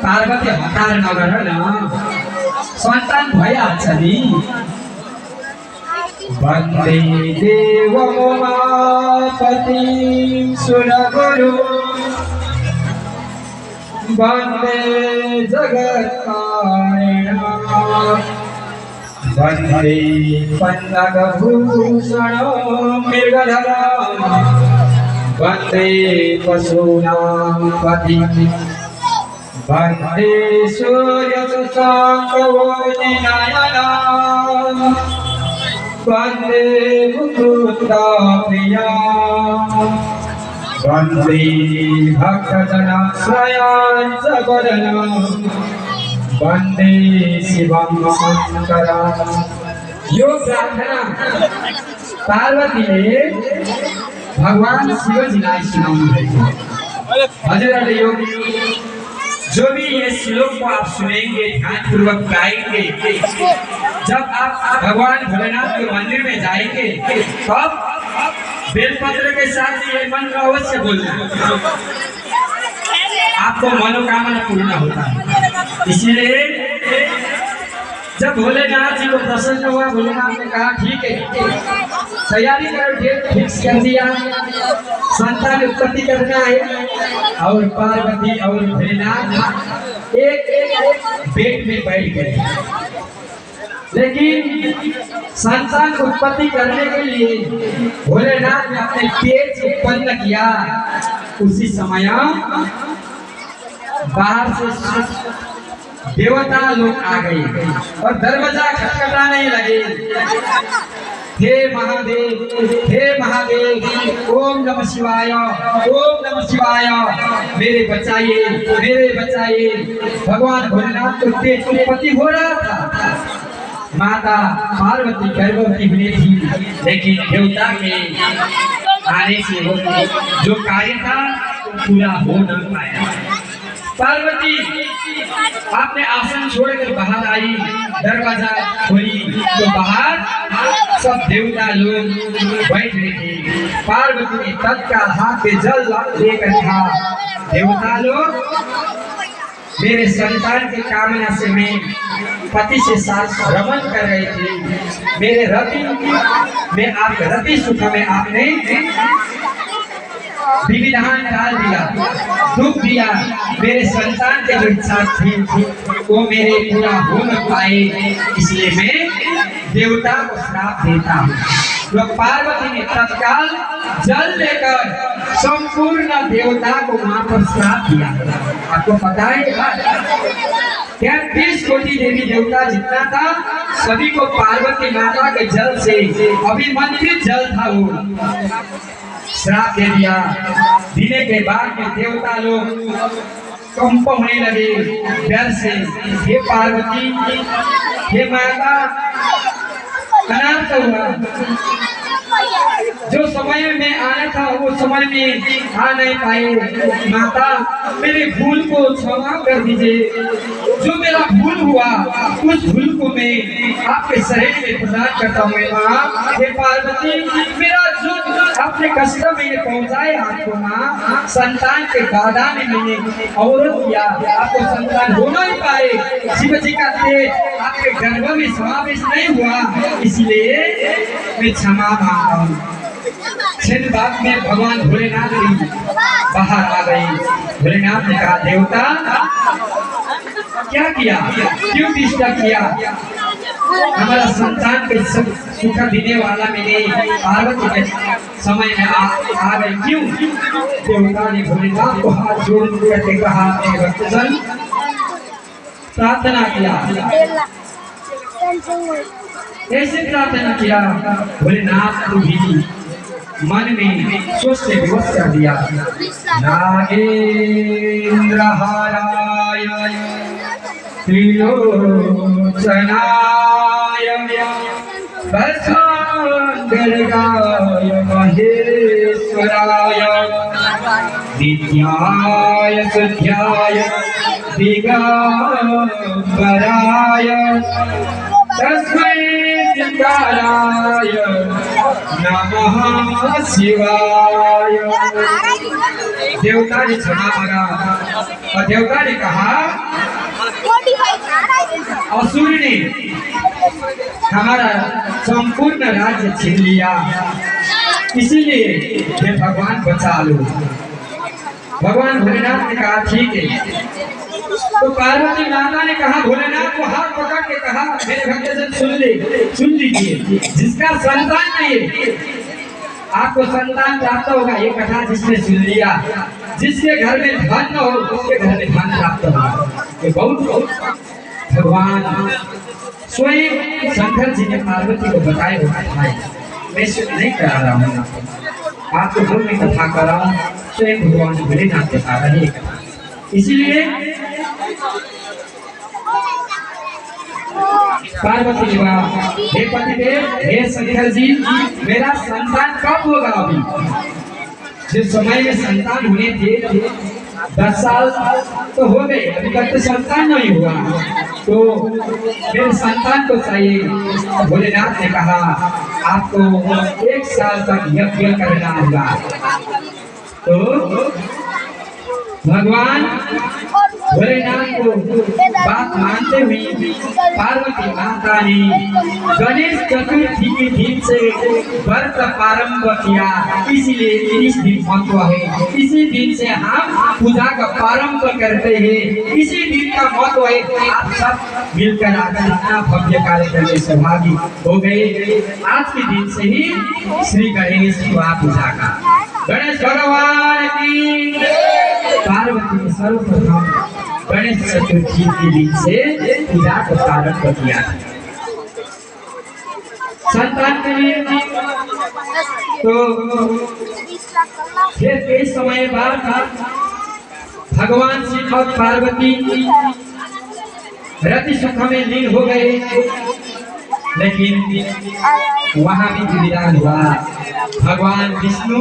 पार्वती हतार नगर न सन्तान भइहाल्छ नि। वन्दे देवोमापति सुरगुरु वन्दे जगत्कारण वन्दे पन्नगभूषण मृगधर वन्दे पशूनां पति वन्दे सूर्यशशाङ्कवोनिनयना वन्दे मुकुन्दप्रिया वन्दे भक्तजनाश्रयान् च वरदा वन्दे शिवं शङ्करम्। यो प्रार्थना पार्वतीले भगवान शिवजीलाई सुनाउनु भएको। हजुरहरूले यो जो भी ये श्लोक को आप सुनेंगे, ध्यानपूर्वक गाएंगे, जब आप भगवान भोलेनाथ के मंदिर में जाएंगे तब बेलपत्र के साथ ये मंत्र अवश्य बोलना, आपको मनोकामना पूर्ण होता है। इसलिए जब भोलेनाथ जी को प्रसन्न हुआ, भोलेनाथ ने कहा ठीक है, तैयारी करो, डेट फिक्स कर दिया, संतान उत्पत्ति करना है। और पार्वती और भोलेनाथ एक बेड में बैठ गए, लेकिन संतान उत्पत्ति करने के लिए भोलेनाथ ने अपने पेट उत्पन्न किया। उसी समय बाहर से देवता लोग आ गए और दरवाजा खटखटाने लगे। हे महादेव, हे महादेव, ओम नमः शिवाय, ओम नमः शिवाय, मेरे बचाइए, मेरे बचाइए। भगवान भोलेनाथ को पेट उत्पत्ति हो रहा था। माता पार्वती गर्भवती हुई थी, लेकिन देवता के आने से जो कार्य था पूरा हो न पाया। पार्वती आपने आसन छोड़कर बाहर आई, दरवाजा खोली तो बाहर सब देवता लोग बैठ रहे थे। पार्वती ने तत्काल हाथ में जल लेकर कहा, देवता लोग, मेरे संतान के कामना से मैं पति से साथ भ्रमण कर रहे थे, मेरे रति में आप रति सुख में आपने विविधान डाल दिया, दुख दिया। मेरे संतान के जो इच्छा थी वो मेरे पूरा हो न पाए, इसलिए मैं देवता को श्राप देता हूँ। तो पार्वती ने तत्काल जल लेकर संपूर्ण देवता को वहां पर श्राप दिया। आपको पता है क्या 30 कोटि देवी देवता जितना था सभी को पार्वती माता के जल से अभिमंत्रित जल था वो श्राप दे दिया। देने के बाद में देवता लोग कंप होने लगे डर से। हे पार्वती, हे माता, अनर्थ हुआ। जो समय में आना था वो समय में आ नहीं पाए। माता, मेरे भूल को क्षमा कर दीजिए। जो मेरा भूल हुआ उस भूल को मैं आपके शरीर में प्रदान करता हूँ। माँ, हे पार्वती, मेरा जो अपने कष्ट में पहुँचाए आपको माँ, संतान के बाधा में मैंने अवरोध किया, आपको संतान हो नहीं पाए। शिव जी का तेज आपके गर्भ में समावेश नहीं हुआ, इसलिए मैं क्षमा मांगता हूँ। क्षण बाद में भगवान भोलेनाथ जी बाहर आ गए। भोलेनाथ ने कहा, देवता क्या किया, क्यों डिस्टर्ब किया? हमारा संतान के सुख देने वाला मैंने पार्वती के समय में आ गए, क्यों? देवता ने भोलेनाथ को हाथ जोड़ करके कहा, भक्तजन प्रार्थना किया। ऐसे प्रार्थना किया, भोलेनाथ को भी मन में सोच से विवश कर दिया। नागेंद्रहाराय त्रिलोचनाय भस्मांगराय महेश्वराय नित्याय शुद्ध्याय दिगंबराय तस्मै सिद्धाराय नमः शिवाय। देवता ने क्षमा मांगा और देवता ने कहा, असुर ने हमारा संपूर्ण राज्य छीन लिया, इसीलिए हे भगवान बचा लो। भगवान भोलेनाथ ने कहा ठीक है। तो पार्वती माता ने कहा भोलेनाथ को हाथ पकड़ के कहा मेरे भक्त से सुन लीजिए, जिसका संतान नहीं है आपको संतान प्राप्त होगा। ये कथा जिसने सुन लिया, जिसके घर में धन न हो उसके घर में धन प्राप्त होगा। ये बहुत भगवान स्वयं शंकर जी ने पार्वती को बताए हुआ है। मैं नहीं करा रहा हूँ आपको, जो मैं कथा कर रहा हूँ स्वयं भगवान भोलेनाथ बता रहे हैं। इसीलिए पार्वती जी हे पतिदेव, हे शंकर जी, मेरा संतान कब होगा? अभी जिस समय में संतान हुए थे 10 साल तो हो गए, अभी तक तो संतान नहीं हुआ, तो मेरे संतान को चाहिए। भोलेनाथ ने कहा आपको 1 साल तक यज्ञ करना होगा। तो भगवान भोलेनाथ को बात मानते हुए पार्वती माता ने गणेश चतुर्थी के दिन से व्रत प्रारंभ किया। इसीलिए इस दिन महत्व है, इसी दिन से हम पूजा का प्रारंभ करते हैं, इसी दिन का महत्व है। आप सब मिलकर आज इतना भव्य कार्यक्रम में सहभागी हो गए। आज के दिन से ही श्री गणेश पूजा का, गणेश भगवान की, पार्वती ने सर्वप्रथम गणेश चतुर्थी के दिन से पूजा को प्रारंभ किया। संतान के लिए तो फिर कई समय बाद भगवान शिव और पार्वती रति सुख में लीन हो गए, लेकिन वहां भी विधान हुआ। भगवान विष्णु